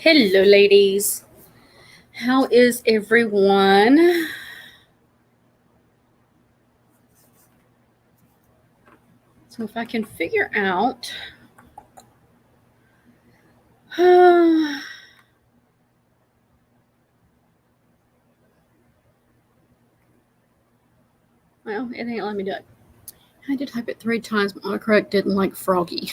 Hello, ladies. How is everyone? So, if I can figure out. Well, it ain't letting me do it. I had to type it 3 times. My autocorrect didn't like Froggy.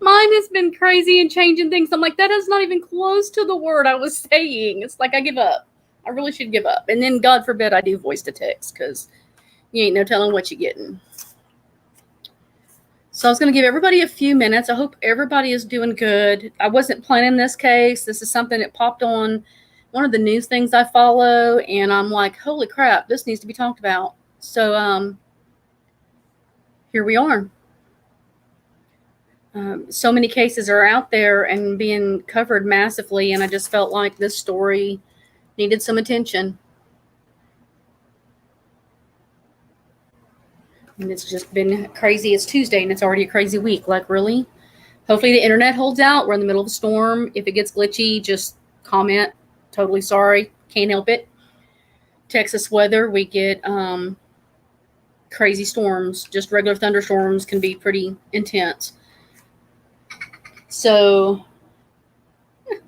Mine has been crazy and changing things. I'm like, that is not even close to the word I was saying. It's like I give up. I really should give up. And then, God forbid, I do voice to text because you ain't no telling what you're getting. So I was going to give everybody a few minutes. I hope everybody is doing good. I wasn't planning this case. This is something that popped on one of the news things I follow, and I'm like, holy crap, this needs to be talked about. So here we are. So many cases are out there and being covered massively, and I just felt like this story needed some attention. And it's just been crazy. It's Tuesday, and it's already a crazy week. Like, really? Hopefully the internet holds out. We're in the middle of a storm. If it gets glitchy, just comment. Totally sorry. Can't help it. Texas weather, we get crazy storms. Just regular thunderstorms can be pretty intense. So,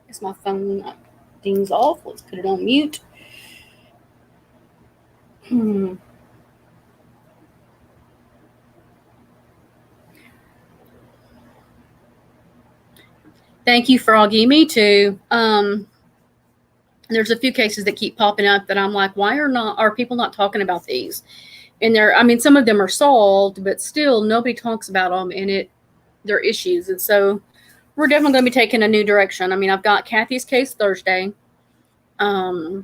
is my phone dings off? Let's put it on mute. Thank you, Froggy. Me too. There's a few cases that keep popping up that I'm like, why are people not talking about these? And some of them are solved, but still nobody talks about them, and they're issues. And so we're definitely going to be taking a new direction. I mean, I've got Kathy's case Thursday. I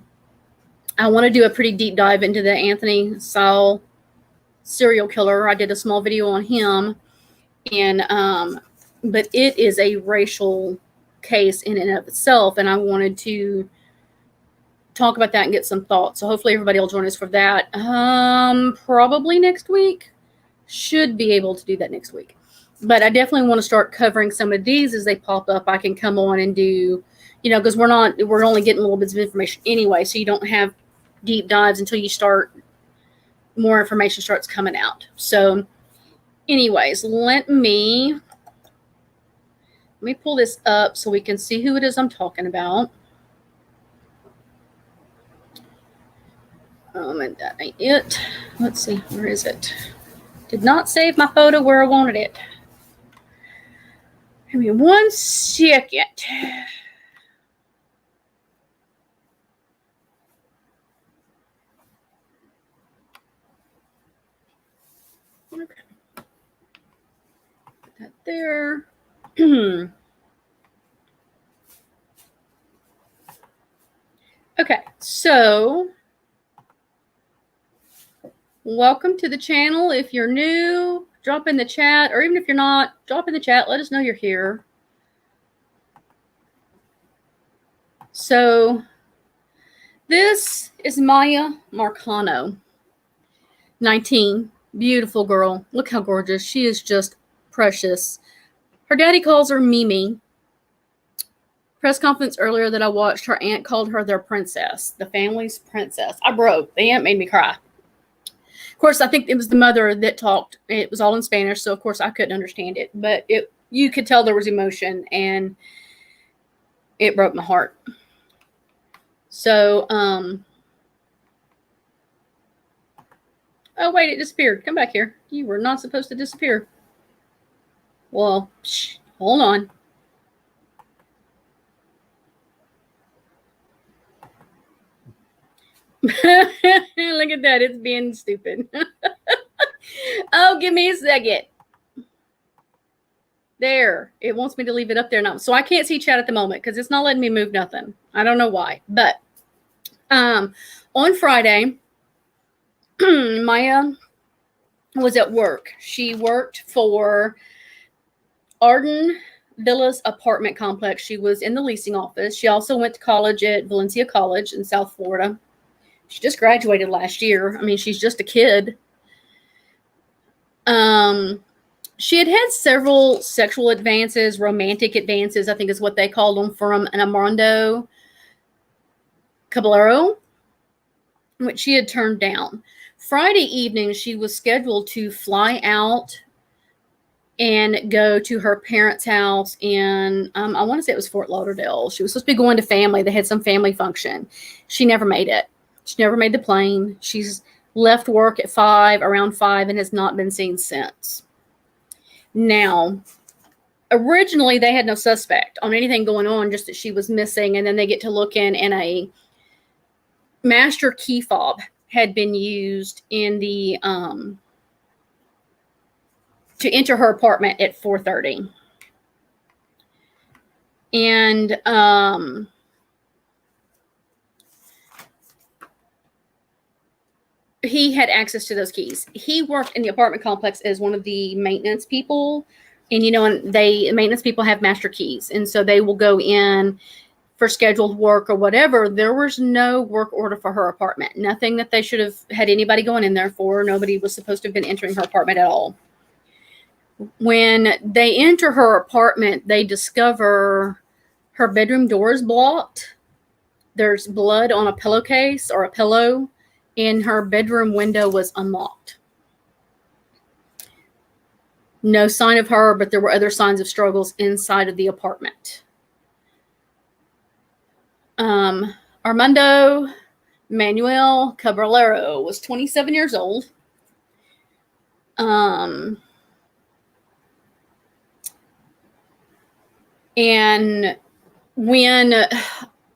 want to do a pretty deep dive into the Anthony Sowell serial killer. I did a small video on him, and but it is a racial case in and of itself, and I wanted to talk about that and get some thoughts. So hopefully everybody will join us for that. Probably next week. Should be able to do that next week. But I definitely want to start covering some of these as they pop up. I can come on and do, because we're only getting little bits of information anyway, so you don't have deep dives until more information starts coming out. So anyways, let me pull this up so we can see who it is I'm talking about. And that ain't it. Let's see, where is it? Did not save my photo where I wanted it. Give me 1 second. Okay. Put that there. Okay, so welcome to the channel. If you're new, drop in the chat, or even if you're not, drop in the chat. Let us know you're here. So this is Miya Marcano, 19, beautiful girl. Look how gorgeous. She is just precious. Her daddy calls her Mimi. Press conference earlier that I watched, her aunt called her their princess, the family's princess. I broke. The aunt made me cry. Of course, I think it was the mother that talked. It was all in Spanish, so of course I couldn't understand it. But you could tell there was emotion, and it broke my heart. So, oh wait, it disappeared. Come back here. You were not supposed to disappear. Well, hold on. Look at that. It's being stupid. Oh, give me a second. There. It wants me to leave it up there now. So I can't see chat at the moment because it's not letting me move nothing. I don't know why. But on Friday, Miya was at work. She worked for Arden Villas apartment complex. She was in the leasing office. She also went to college at Valencia College in South Florida. She just graduated last year. I mean, she's just a kid. She had had several sexual advances, romantic advances, I think is what they called them, from an Armando Caballero, which she had turned down. Friday evening, she was scheduled to fly out and go to her parents' house in, I want to say it was Fort Lauderdale. She was supposed to be going to family. They had some family function. She never made it. She never made the plane. She's left work at around 5, and has not been seen since. Now, originally they had no suspect on anything going on, just that she was missing, and then they get to looking, and a master key fob had been used in the to enter her apartment at 4:30. And he had access to those keys. He worked in the apartment complex as one of the maintenance people. And, and maintenance people have master keys. And so they will go in for scheduled work or whatever. There was no work order for her apartment. Nothing that they should have had anybody going in there for. Nobody was supposed to have been entering her apartment at all. When they enter her apartment, they discover her bedroom door is blocked. There's blood on a pillowcase or a pillow, and her bedroom window was unlocked. No sign of her, but there were other signs of struggles inside of the apartment. Armando Manuel Caballero was 27 years old. And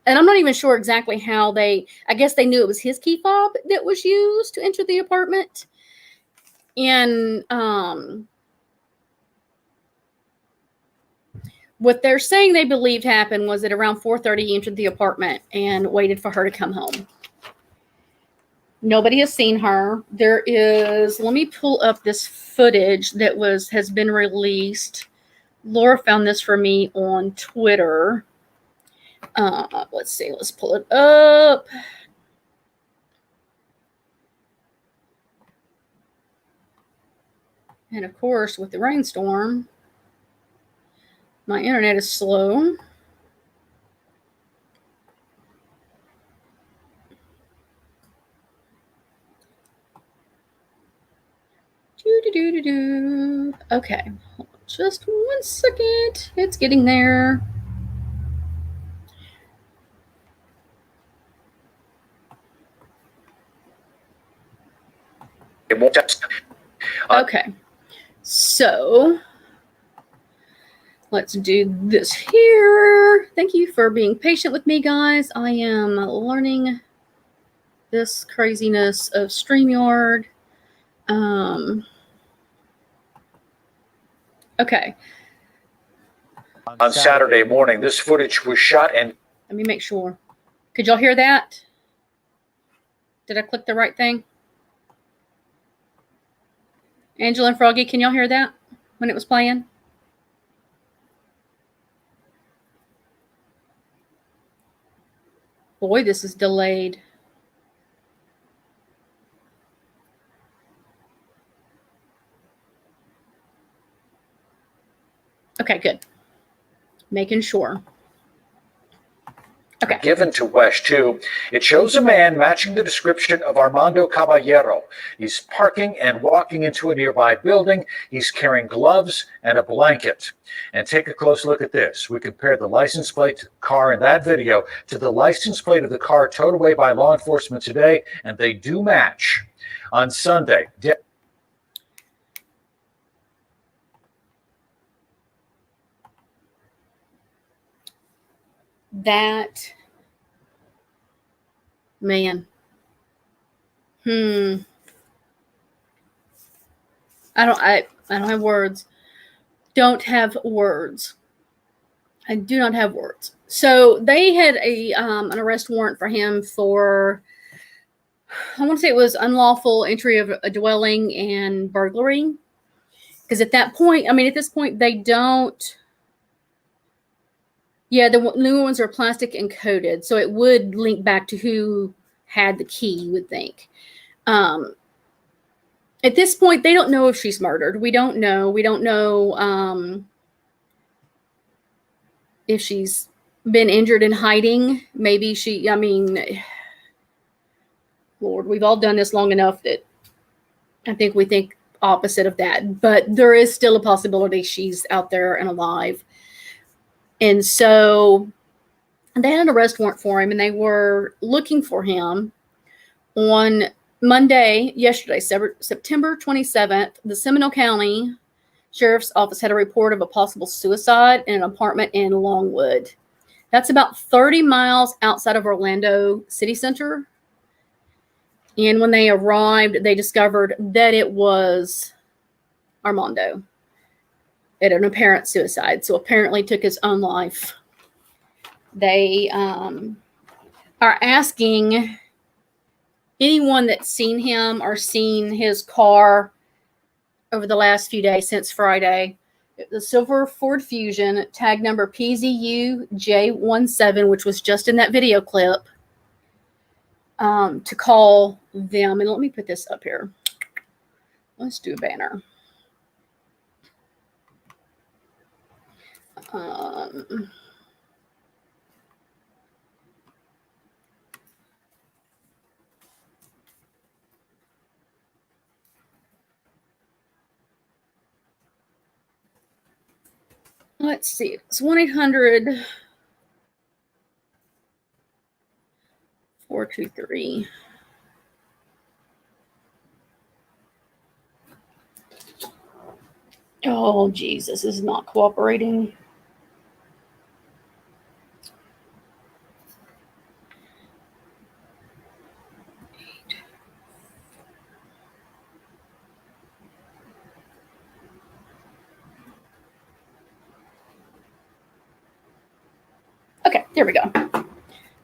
I'm not even sure exactly how I guess they knew it was his key fob that was used to enter the apartment. And what they're saying they believed happened was that around 4:30 he entered the apartment and waited for her to come home. Nobody has seen her. Let me pull up this footage that has been released. Laura found this for me on Twitter. Let's see. Let's pull it up. And of course, with the rainstorm, my internet is slow. Okay, just 1 second. It's getting there. Okay, so let's do this here. Thank you for being patient with me, guys. I am learning this craziness of StreamYard. Okay. On Saturday morning, this footage was shot and... Let me make sure. Could y'all hear that? Did I click the right thing? Angela and Froggy, can y'all hear that when it was playing? Boy, this is delayed. Okay, good. Making sure. Okay. Given to WESH 2, it shows a man matching the description of Armando Caballero. He's parking and walking into a nearby building. He's carrying gloves and a blanket. And take a close look at this. We compared the license plate to the car in that video to the license plate of the car towed away by law enforcement today, and they do match. On Sunday, that man. I don't have words. Don't have words. I do not have words. So they had an arrest warrant for him for, I want to say it was unlawful entry of a dwelling and burglary. Because at this point, they don't. Yeah, the new ones are plastic and coated, so it would link back to who had the key, you would think. At this point, they don't know if she's murdered. We don't know. We don't know if she's been injured in hiding. Maybe she, I mean, Lord, we've all done this long enough that I think we think opposite of that. But there is still a possibility she's out there and alive. And so they had an arrest warrant for him, and they were looking for him on Monday, yesterday, September 27th. The Seminole County Sheriff's Office had a report of a possible suicide in an apartment in Longwood. That's about 30 miles outside of Orlando city center. And when they arrived, they discovered that it was Armando. It had an apparent suicide, so apparently took his own life. They are asking anyone that's seen him or seen his car over the last few days since Friday, the silver Ford Fusion, tag number PZUJ17, which was just in that video clip, to call them. And let me put this up here. Let's do a banner. Let's see. It's 1-800-423. Oh, Jesus, this is not cooperating. Okay, there we go.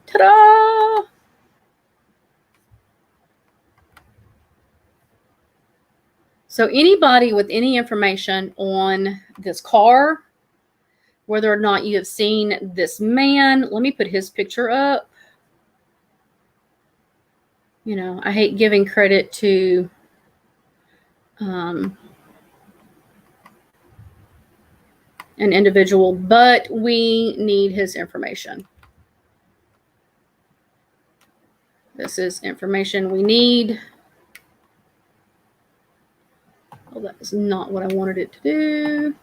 Ta-da! So anybody with any information on this car, whether or not you have seen this man, let me put his picture up. You know, I hate giving credit to an individual, but we need his information. This is information we need. Oh, that is not what I wanted it to do.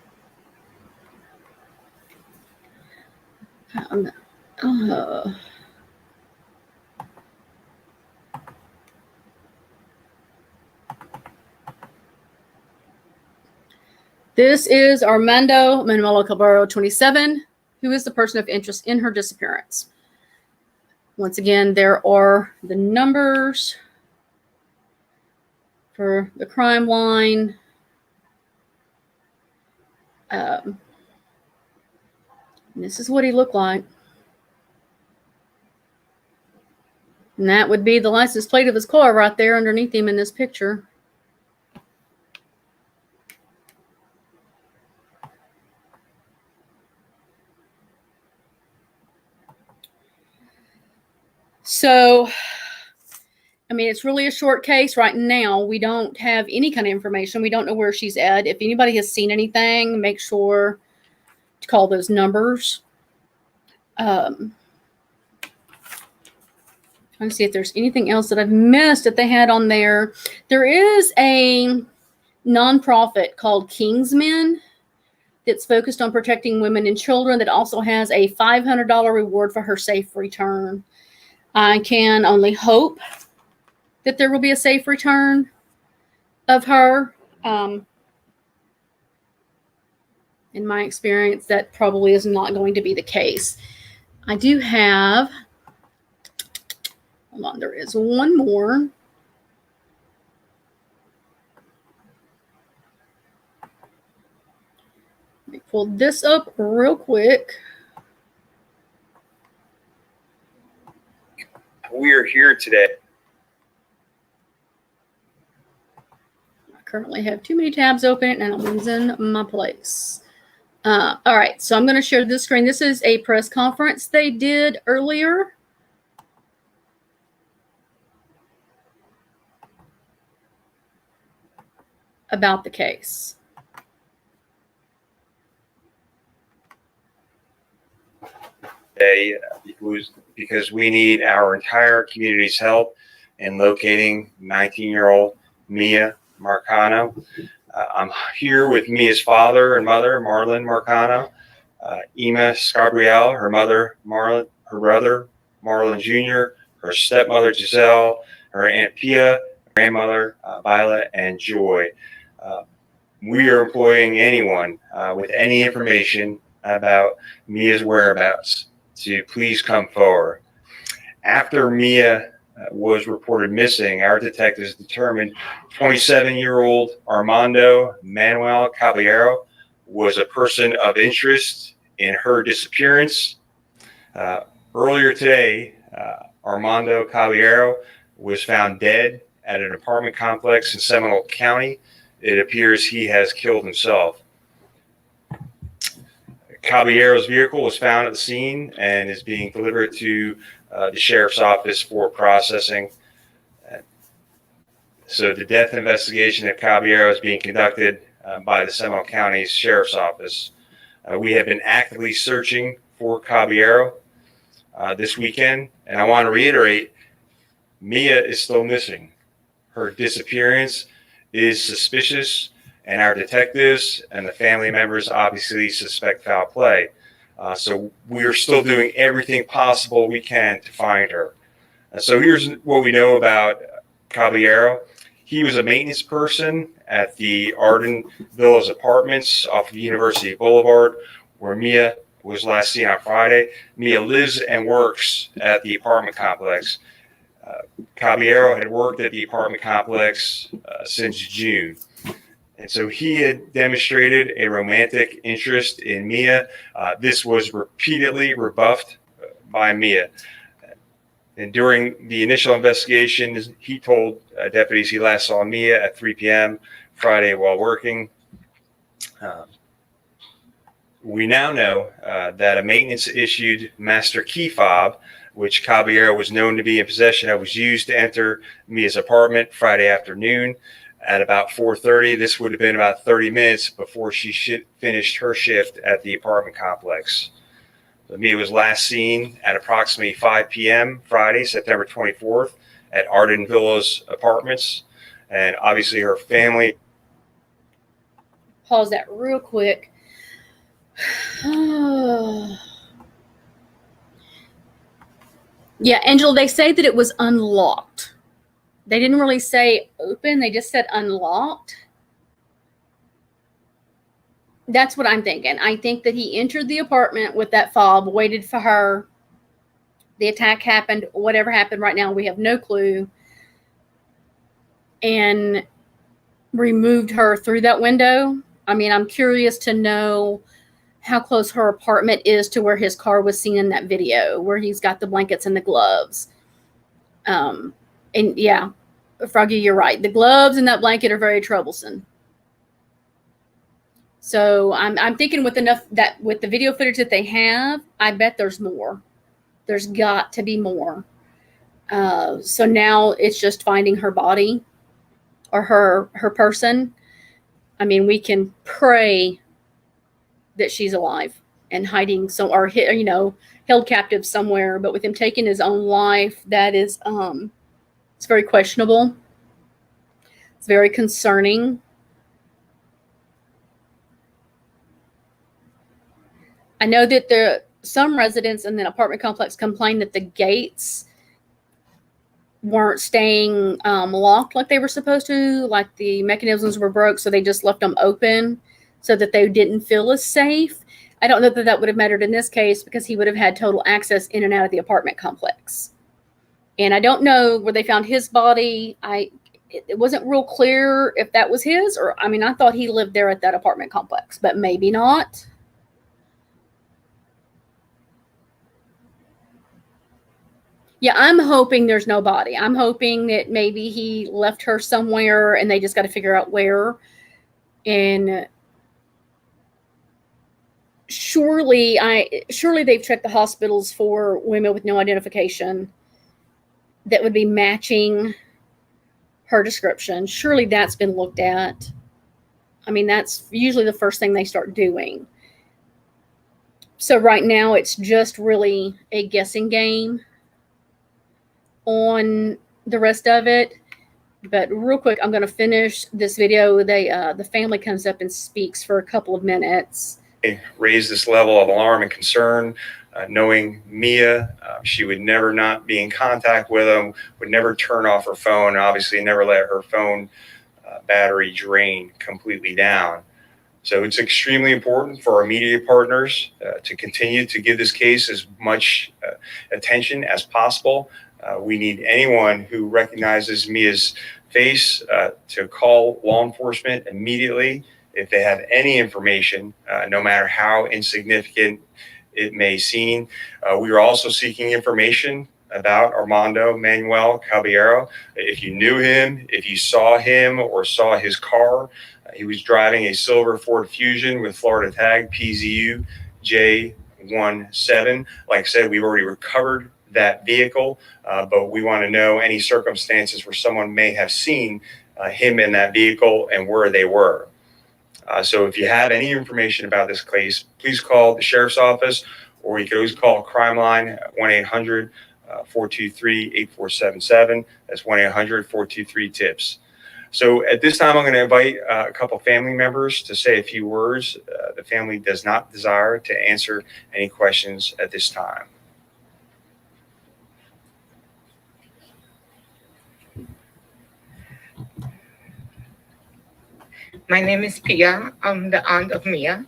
This is Armando Manuel Cabrero, 27, who is the person of interest in her disappearance. Once again, there are the numbers for the crime line. This is what he looked like. And that would be the license plate of his car right there underneath him in this picture. So, I mean, it's really a short case right now. We don't have any kind of information. We don't know where she's at. If anybody has seen anything, make sure to call those numbers. Trying to see if there's anything else that I've missed that they had on there. There is a nonprofit called Kingsmen that's focused on protecting women and children that also has a $500 reward for her safe return. I can only hope that there will be a safe return of her. In my experience, that probably is not going to be the case. I do have, hold on, there is one more. Let me pull this up real quick. We're here today. I currently have too many tabs open and I'm losing my place. All right, so I'm going to share this screen. This is a press conference they did earlier. about the case. Today, because we need our entire community's help in locating 19-year-old Miya Marcano. I'm here with Mia's father and mother, Marlon Marcano, Ema Scabriel, her mother, Marlon, her brother, Marlon Jr., her stepmother, Giselle, her Aunt Pia, grandmother, Violet, and Joy. We are employing anyone with any information about Mia's whereabouts to please come forward. After Miya was reported missing, our detectives determined 27-year-old Armando Manuel Caballero was a person of interest in her disappearance. Earlier today, Armando Caballero was found dead at an apartment complex in Seminole County. It appears he has killed himself. Caballero's vehicle was found at the scene and is being delivered to the sheriff's office for processing. So the death investigation of Caballero is being conducted by the Seminole County Sheriff's Office. We have been actively searching for Caballero this weekend, and I want to reiterate, Miya is still missing. Her disappearance is suspicious, and our detectives and the family members obviously suspect foul play. So we're still doing everything possible we can to find her. So here's what we know about Caballero. He was a maintenance person at the Arden Villas Apartments off of University Boulevard, where Miya was last seen on Friday. Miya lives and works at the apartment complex. Caballero had worked at the apartment complex since June. And so he had demonstrated a romantic interest in Miya. This was repeatedly rebuffed by Miya. And during the initial investigation, he told deputies he last saw Miya at 3 p.m. Friday while working. We now know that a maintenance-issued master key fob, which Caballero was known to be in possession of, was used to enter Mia's apartment Friday afternoon at about 4:30. This would have been about 30 minutes before she finished her shift at the apartment complex. So Miya was last seen at approximately 5 p.m. Friday, September 24th, at Arden Villas Apartments. And obviously her family. Pause that real quick. Yeah, Angela, they say that it was unlocked. They didn't really say open, they just said unlocked. That's what I'm thinking. I think that he entered the apartment with that fob, waited for her. The attack happened, whatever happened right now, we have no clue. And removed her through that window. I mean, I'm curious to know how close her apartment is to where his car was seen in that video, where he's got the blankets and the gloves. And yeah, Froggy, you're right. The gloves and that blanket are very troublesome. So I'm thinking with the video footage that they have, I bet there's more. There's got to be more. So now it's just finding her body or her person. I mean, we can pray that she's alive and hiding or held captive somewhere. But with him taking his own life, that is it's very questionable. It's very concerning. I know that some residents in the apartment complex complained that the gates weren't staying locked like they were supposed to, like the mechanisms were broke, so they just left them open so that they didn't feel as safe. I don't know that that would have mattered in this case because he would have had total access in and out of the apartment complex. And I don't know where they found his body. It wasn't real clear if that was his, or I thought he lived there at that apartment complex, but maybe not. Yeah, I'm hoping there's no body. I'm hoping that maybe he left her somewhere and they just got to figure out where. And surely they've checked the hospitals for women with no identification that would be matching her description. Surely that's been looked at. I mean, that's usually the first thing they start doing. So right now it's just really a guessing game on the rest of it. But real quick, I'm going to finish this video. The family comes up and speaks for a couple of minutes. Raise this level of alarm and concern, knowing Miya, she would never not be in contact with him, would never turn off her phone, obviously never let her phone battery drain completely down. So it's extremely important for our media partners to continue to give this case as much attention as possible. We need anyone who recognizes Miya's face to call law enforcement immediately if they have any information, no matter how insignificant it may seem. We are also seeking information about Armando Manuel Caballero. If you knew him, if you saw him or saw his car, he was driving a silver Ford Fusion with Florida tag PZU J17. Like I said, we've already recovered that vehicle, but we want to know any circumstances where someone may have seen him in that vehicle and where they were. So if you have any information about this case, please call the sheriff's office, or you can always call Crime Line at 1-800-423-8477. That's 1-800-423-TIPS. So at this time, I'm going to invite a couple family members to say a few words. The family does not desire to answer any questions at this time. My name is Pia. I'm the aunt of Miya.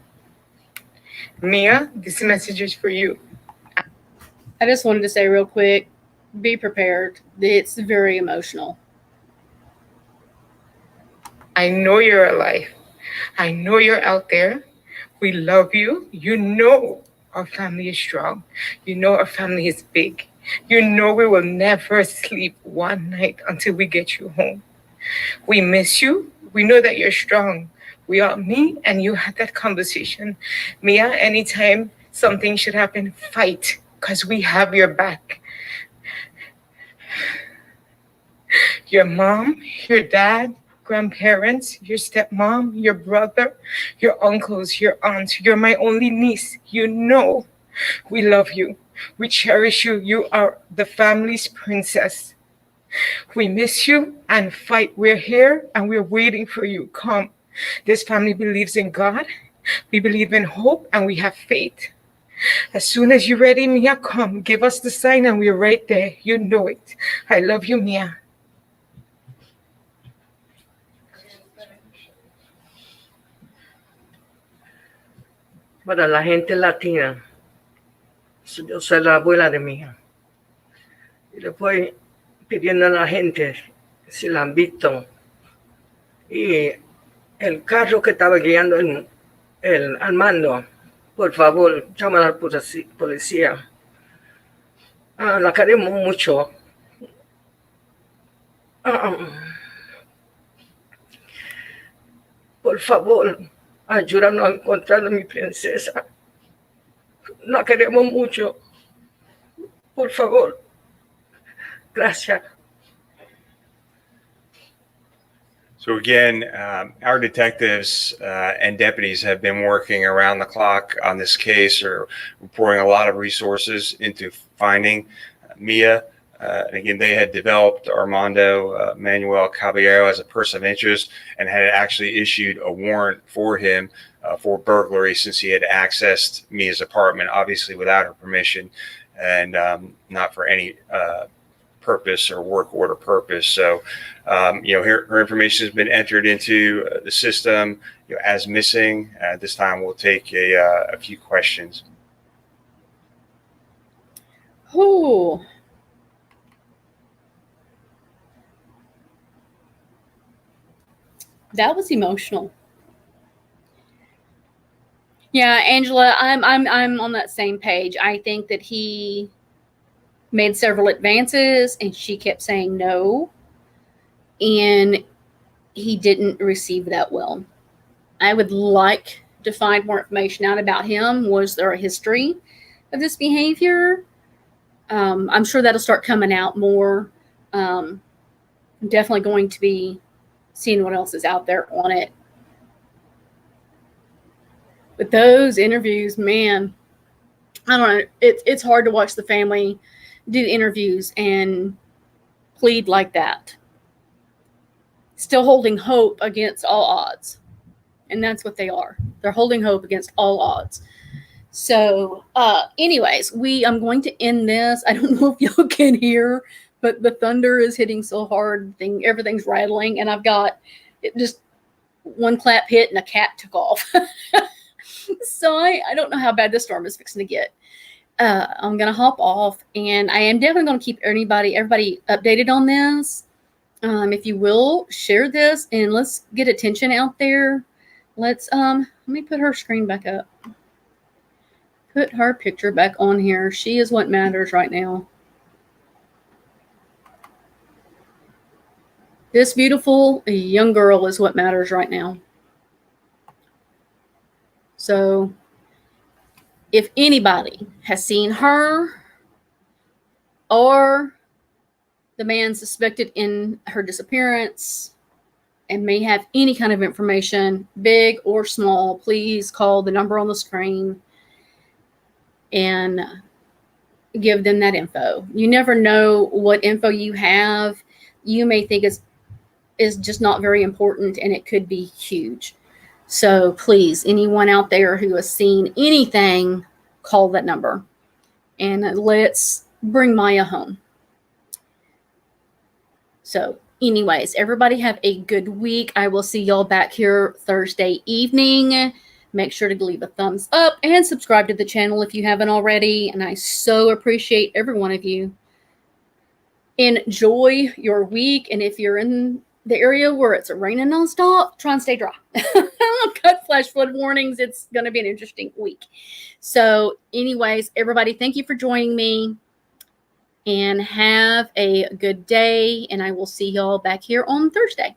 Miya, this message is for you. I just wanted to say real quick, be prepared. It's very emotional. I know you're alive. I know you're out there. We love you. You know our family is strong. You know our family is big. You know we will never sleep one night until we get you home. We miss you. We know that you're strong. Me and you had that conversation. Miya, anytime something should happen, fight, because we have your back. Your mom, your dad, grandparents, your stepmom, your brother, your uncles, your aunts, you're my only niece. You know we love you. We cherish you. You are the family's princess. We miss you and fight. We're here and we're waiting for you. Come. This family believes in God. We believe in hope and we have faith. As soon as you're ready, Miya, come. Give us the sign and we're right there. You know it. I love you, Miya. Para la gente latina, yo soy la abuela de mi hija. Y le voy pidiendo a la gente si la han visto. Y el carro que estaba guiando el Armando, por favor, llama a la policía. La queremos mucho. Por favor, ayúdanos a encontrar a mi princesa. La queremos mucho. Por favor. Gracias. So again, our detectives and deputies have been working around the clock on this case, or pouring a lot of resources into finding Miya. And again, they had developed Armando Manuel Caballero as a person of interest and had actually issued a warrant for him for burglary, since he had accessed Miya's apartment, obviously without her permission, and not for any purpose or work order purpose. So, her information has been entered into the system as missing. At this time, we'll take a few questions. Oh. That was emotional. Yeah, Angela, I'm on that same page. I think that he made several advances and she kept saying no, and he didn't receive that well. I would like to find more information out about him. Was there a history of this behavior? I'm sure that'll start coming out more. I'm definitely going to be seeing what else is out there on it. But those interviews, man, I don't know. It's hard to watch the family do interviews and plead like that. Still holding hope against all odds. And that's what they are. They're holding hope against all odds. So, anyways, I'm going to end this. I don't know if y'all can hear, but the thunder is hitting so hard, everything's rattling, and I've got it just one clap hit and a cat took off. So I don't know how bad this storm is fixing to get. I'm gonna hop off, and I am definitely gonna keep everybody updated on this. If you will, share this and let's get attention out there. Let me put her screen back up. Put her picture back on here. She is what matters right now. This beautiful young girl is what matters right now. So if anybody has seen her or the man suspected in her disappearance and may have any kind of information, big or small, please call the number on the screen and give them that info. You never know what info you have. You may think is just not very important, and it could be huge. So please, anyone out there who has seen anything, call that number. And let's bring Miya home. So anyways, everybody have a good week. I will see y'all back here Thursday evening. Make sure to leave a thumbs up and subscribe to the channel if you haven't already. And I so appreciate every one of you. Enjoy your week. And if you're in the area where it's raining nonstop, try and stay dry. I've got flash flood warnings. It's going to be an interesting week. So anyways, everybody, thank you for joining me. And have a good day. And I will see y'all back here on Thursday.